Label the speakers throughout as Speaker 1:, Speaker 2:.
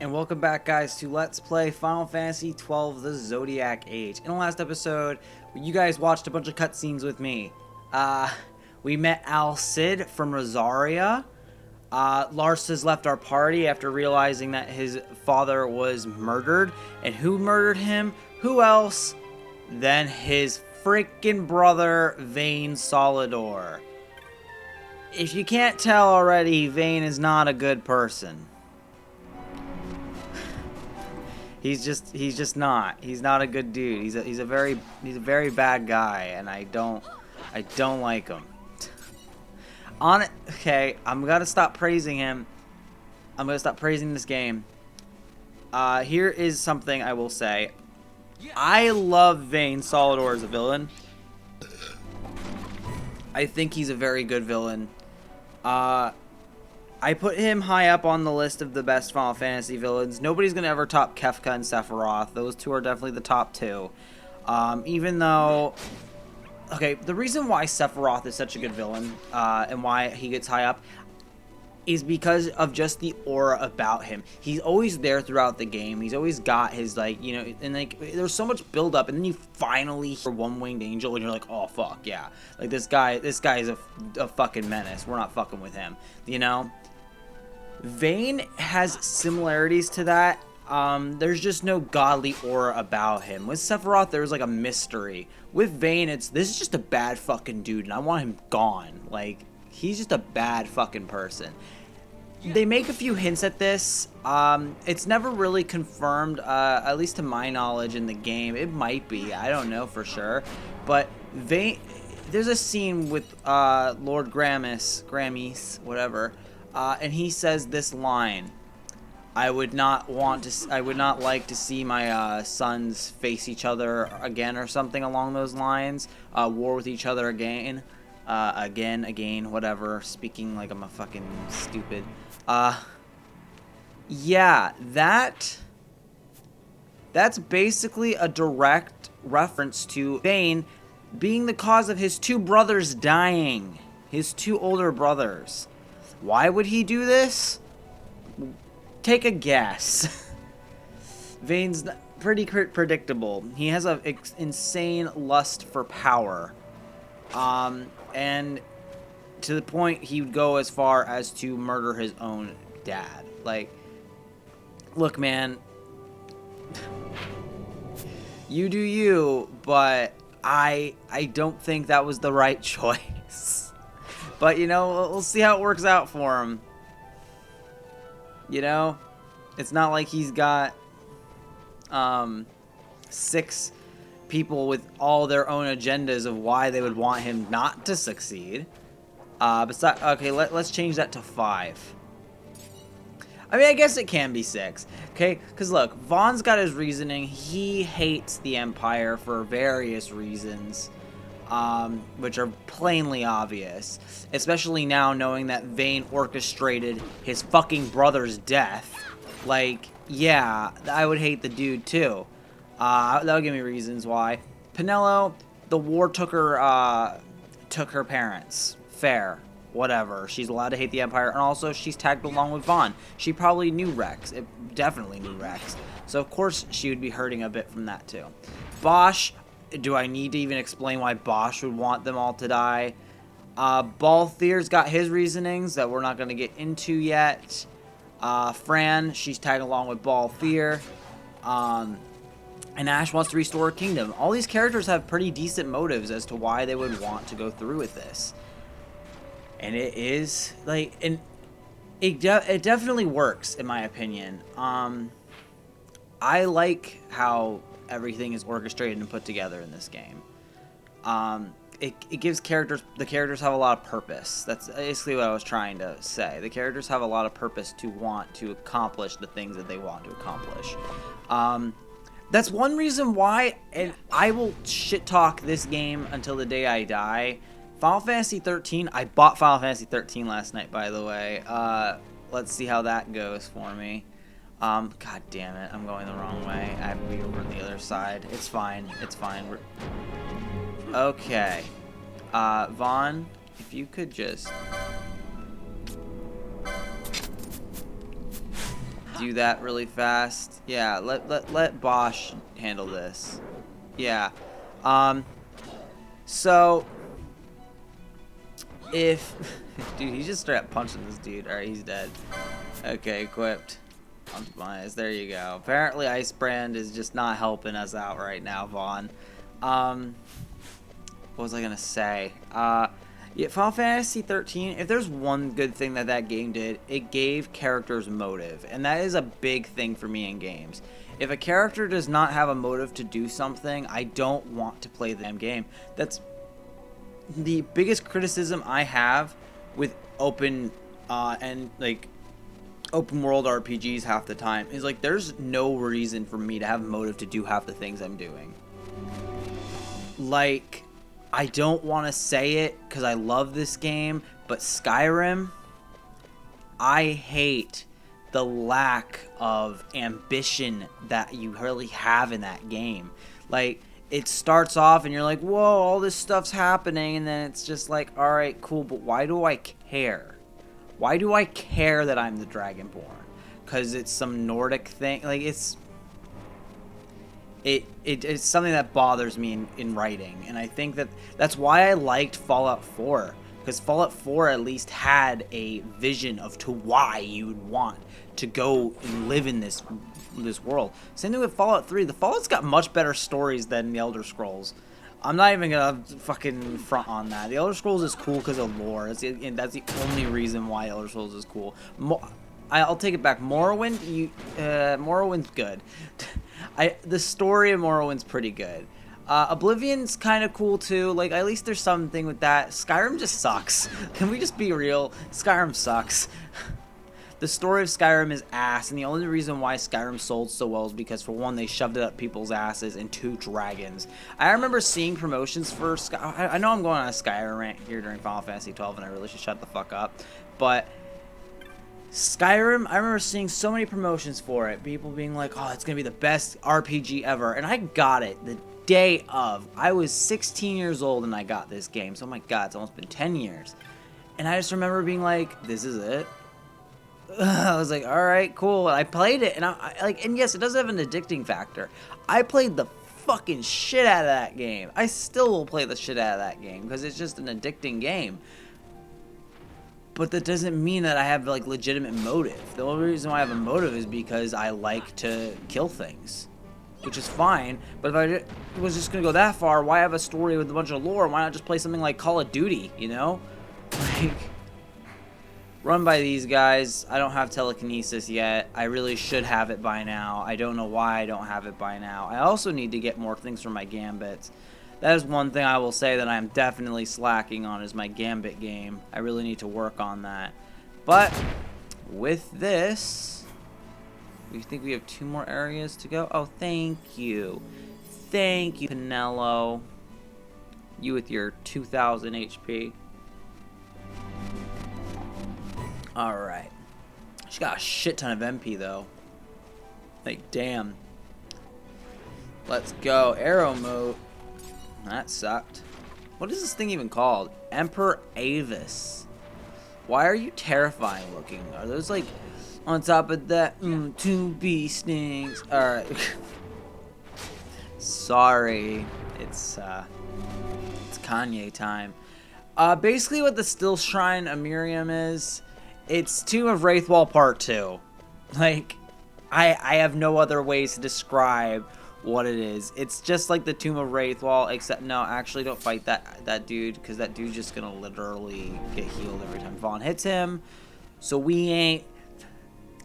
Speaker 1: and welcome back, guys, to Let's Play Final Fantasy XII: The Zodiac Age. In the last episode, you guys watched a bunch of cutscenes with me. We met Al Cid from Rosaria. Lars has left our party after realizing that his father was murdered. And who murdered him? Who else than his freaking brother, Vayne Solidor. If you can't tell already, Vayne is not a good person. He's just not. He's not a good dude. He's a very bad guy, and I don't like him. Okay, I'm gonna stop praising him. I'm gonna stop praising this game. Here is something I will say. I love Vayne Solidor as a villain. I think he's a very good villain. I put him high up on the list of the best Final Fantasy villains. Nobody's going to ever top Kefka and Sephiroth. Those two are definitely the top two. Even though... Okay, the reason why Sephiroth is such a good villain, and why he gets high up, is because of just the aura about him. He's always there throughout the game. He's always got his, like, you know, and, like, there's so much build-up, and then you finally hear One-Winged Angel, and you're like, oh, fuck, yeah. Like, this guy is a fucking menace. We're not fucking with him, you know? Vayne has similarities to that. There's just no godly aura about him. With Sephiroth, there's like a mystery. With Vayne, this is just a bad fucking dude, and I want him gone. Like, he's just a bad fucking person. They make a few hints at this. It's never really confirmed, at least to my knowledge in the game. It might be, I don't know for sure. But Vayne, there's a scene with Lord Gramis, whatever. And he says this line: I would not like to see my sons face each other again, or something along those lines. War with each other again, again, whatever. Speaking like I'm a fucking stupid. Yeah, that's basically a direct reference to Vayne being the cause of his two brothers dying, his two older brothers. Why would he do this? Take a guess. Vayne's pretty predictable. He has an insane lust for power. And to the point he would go as far as to murder his own dad. Like, look, man. You do you, but I don't think that was the right choice. But, you know, we'll see how it works out for him. You know? It's not like he's got 6 people with all their own agendas of why they would want him not to succeed. Okay, let's change that to 5. I mean, I guess it can be 6. Okay? Because, look, Vaughn's got his reasoning. He hates the Empire for various reasons. Which are plainly obvious, especially now knowing that Vayne orchestrated his fucking brother's death. Like, yeah, I would hate the dude too. That would give me reasons why. Penelo, the war took her parents. Fair. Whatever. She's allowed to hate the Empire, and also she's tagged along with Vaughn. She probably knew Rex. Definitely knew Rex. So of course she would be hurting a bit from that too. Bosch. Do I need to even explain why Bosch would want them all to die? Balthier's got his reasonings that we're not going to get into yet. Fran, she's tagged along with Balthier. And Ash wants to restore her kingdom. All these characters have pretty decent motives as to why they would want to go through with this. And it is, like, and it definitely works, in my opinion. I like how everything is orchestrated and put together in this game. It gives the characters have a lot of purpose. That's basically what I was trying to say. The characters have a lot of purpose to want to accomplish the things that they want to accomplish. That's one reason why, and I will shit talk this game until the day I die. Final Fantasy 13, I bought Final Fantasy 13 last night, by the way. Let's see how that goes for me. God damn it, I'm going the wrong way. I have to be over on the other side. It's fine. It's fine. Okay. Vaughn, if you could just... Do do that really fast. Yeah, let Bosch handle this. Yeah. So if dude, he just started punching this dude. Alright, he's dead. Okay, equipped. Optimize. There you go. Apparently Ice Brand is just not helping us out right now, Vaughn. What was I gonna say? Yeah, Final Fantasy 13, if there's one good thing that that game did, it gave characters motive. And that is a big thing for me in games. If a character does not have a motive to do something, I don't want to play the damn game. That's the biggest criticism I have with open and like open world RPGs half the time is like there's no reason for me to have motive to do half the things I'm doing. Like, I don't want to say it because I love this game, but Skyrim, I hate the lack of ambition that you really have in that game. Like, it starts off and you're like, whoa, all this stuff's happening, and then it's just like, alright, cool, but why do I care? Why do I care that I'm the Dragonborn? Because it's some Nordic thing? Like, it's something that bothers me in writing, and I think that's why I liked Fallout 4, because Fallout 4 at least had a vision of to why you would want to go and live in this world. Same thing with Fallout 3. The Fallout's got much better stories than the Elder Scrolls. I'm not even gonna fucking front on that. The Elder Scrolls is cool because of lore. That's the only reason why Elder Scrolls is cool. I'll take it back. Morrowind, Morrowind's good. The story of Morrowind's pretty good. Oblivion's kind of cool too. Like, at least there's something with that. Skyrim just sucks. Can we just be real? Skyrim sucks. The story of Skyrim is ass, and the only reason why Skyrim sold so well is because, for one, they shoved it up people's asses, and two, dragons. I remember seeing promotions for Skyrim. I know I'm going on a Skyrim rant here during Final Fantasy 12, and I really should shut the fuck up. But Skyrim, I remember seeing so many promotions for it. People being like, oh, it's going to be the best RPG ever. And I got it the day of. I was 16 years old and I got this game. So, oh my God, it's almost been 10 years. And I just remember being like, this is it. I was like, all right, cool. And I played it, and and yes, it does have an addicting factor. I played the fucking shit out of that game. I still will play the shit out of that game because it's just an addicting game. But that doesn't mean that I have like legitimate motive. The only reason why I have a motive is because I like to kill things, which is fine. But if I was just gonna go that far, why have a story with a bunch of lore? Why not just play something like Call of Duty? You know, like. Run by these guys. I don't have telekinesis yet. I really should have it by now. I don't know why I don't have it by now. I also need to get more things from my gambits. That is one thing I will say that I'm definitely slacking on is my gambit game. I really need to work on that. But with this, we think we have 2 more areas to go. Oh, thank you. Thank you, Pinello. You with your 2,000 HP. Alright. She got a shit ton of MP, though. Like, damn. Let's go. Arrow mode. That sucked. What is this thing even called? Emperor Avis. Why are you terrifying looking? Are those, like, on top of that? 2 bee stings. Alright. Sorry. It's Kanye time. Basically what the Still Shrine of Miriam is, it's Tomb of Wraithwall Part 2. Like, I have no other ways to describe what it is. It's just like the Tomb of Wraithwall, except, no, actually don't fight that dude, because that dude's just gonna literally get healed every time Vaughn hits him. So we ain't...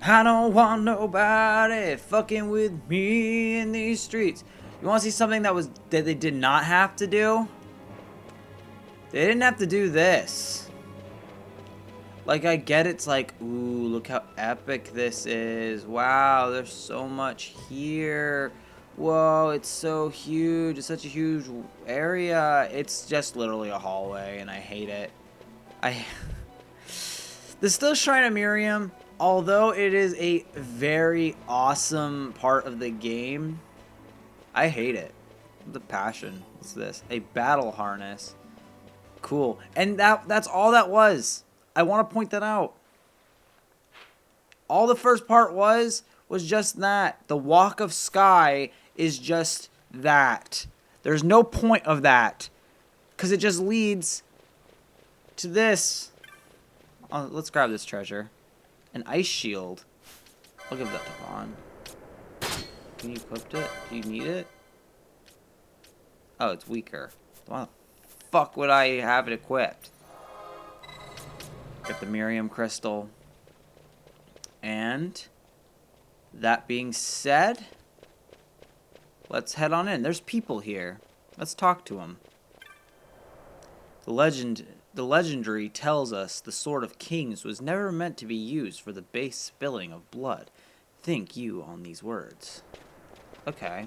Speaker 1: I don't want nobody fucking with me in these streets. You want to see something that they did not have to do? They didn't have to do this. Like, I get it's like, ooh, look how epic this is. Wow, there's so much here. Whoa, it's so huge. It's such a huge area. It's just literally a hallway, and I hate it. The Still Shrine of Miriam, although it is a very awesome part of the game, I hate it. The passion. What's this? A battle harness. Cool. And that's all that was. I want to point that out. All the first part was was just that. The Walk of Sky is just that. There's no point of that. Because it just leads to this. Oh, let's grab this treasure. An ice shield. I'll give that to Vaughn. Can you equip it? Do you need it? Oh, it's weaker. Why the fuck would I have it equipped? Get the Miriam crystal. And that being said, let's head on in. There's people here. Let's talk to them. The legendary tells us the Sword of Kings was never meant to be used for the base spilling of blood. Think you on these words. Okay.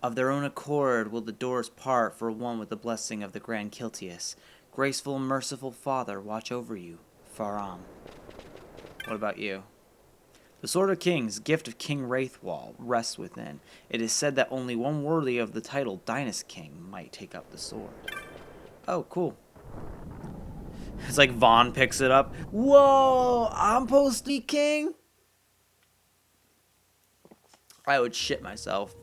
Speaker 1: Of their own accord will the doors part for one with the blessing of the Grand Kiltius. Graceful and merciful Father, watch over you. Faram. What about you? The Sword of Kings, gift of King Wraithwall, rests within. It is said that only one worthy of the title Dynast King might take up the sword. Oh, cool. It's like Vaughn picks it up. Whoa, I'm supposed to be king? I would shit myself.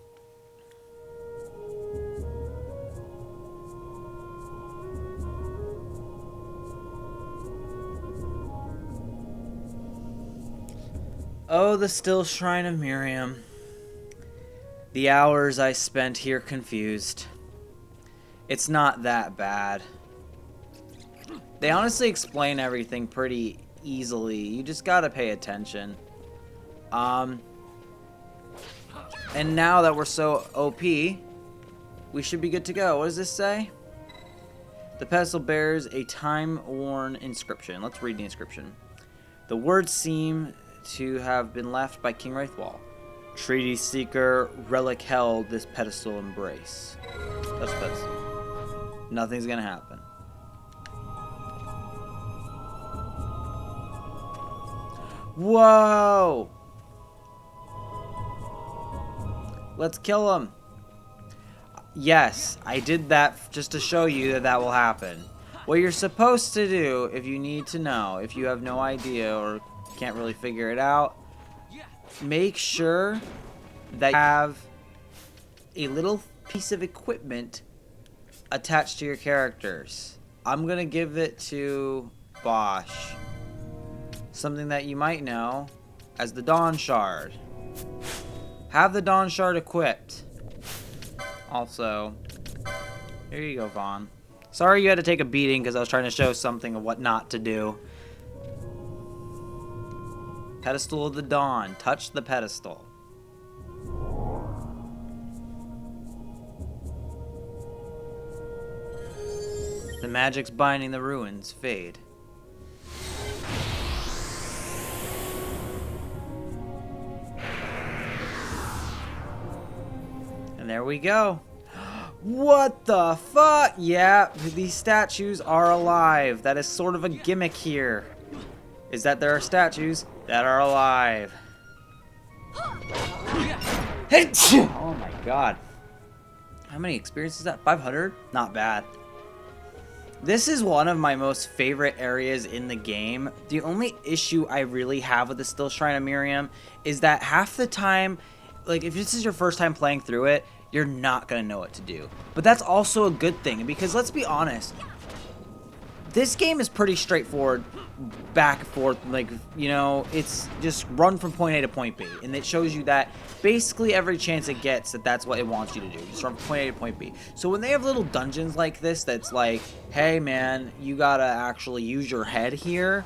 Speaker 1: Oh, the still shrine of Miriam. The hours I spent here confused. It's not that bad. They honestly explain everything pretty easily. You just gotta pay attention. And now that we're so OP, we should be good to go. What does this say? The pedestal bears a time-worn inscription. Let's read the inscription. The words seem to have been left by King Wraithwall. Treaty Seeker, relic held, this pedestal embrace. That's pedestal. Nothing's gonna happen. Whoa! Let's kill him. Yes, I did that just to show you that that will happen. What you're supposed to do, if you need to know, if you have no idea or can't really figure it out, make sure that you have a little piece of equipment attached to your characters. I'm gonna give it to Bosch. Something that you might know as the Dawn Shard. Have the Dawn Shard equipped. Also, here you go, Vaughn. Sorry you had to take a beating because I was trying to show something of what not to do. Pedestal of the Dawn. Touch the pedestal. The magics binding the ruins fade. And there we go. What the fuck? Yeah, these statues are alive. That is sort of a gimmick here. Is that there are statues that are alive. Oh my god. How many experiences is that? 500? Not bad. This is one of my most favorite areas in the game. The only issue I really have with the Still Shrine of Miriam is that half the time, like if this is your first time playing through it, you're not going to know what to do. But that's also a good thing because let's be honest, this game is pretty straightforward, back and forth, like, you know, it's just run from point A to point B, and it shows you that basically every chance it gets that that's what it wants you to do, just run from point A to point B. So when they have little dungeons like this that's like, hey man, you gotta actually use your head here,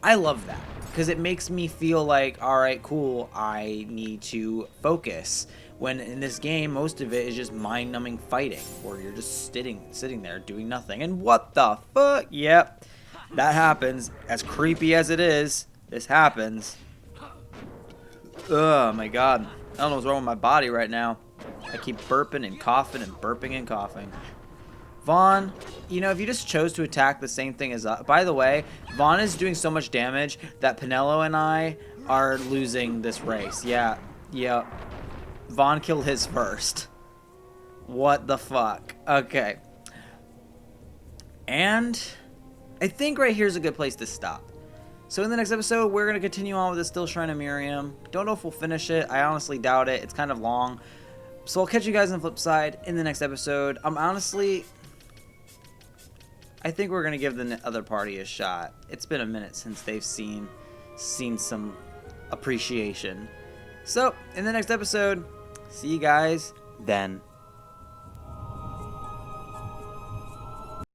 Speaker 1: I love that, because it makes me feel like, alright, cool, I need to focus. When in this game, most of it is just mind-numbing fighting, or you're just sitting there doing nothing. And what the fuck? Yep, that happens. As creepy as it is, this happens. Oh my god. I don't know what's wrong with my body right now. I keep burping and coughing and burping and coughing. Vaughn, you know, if you just chose to attack the same thing as us. By the way, Vaughn is doing so much damage that Pinello and I are losing this race. Yeah. Vaughn killed his first. What the fuck? Okay. And I think right here's a good place to stop. So in the next episode, we're going to continue on with the Still Shrine of Miriam. Don't know if we'll finish it. I honestly doubt it. It's kind of long. So I'll catch you guys on the flip side in the next episode. I think we're going to give the other party a shot. It's been a minute since they've seen some appreciation. So, in the next episode, see you guys then.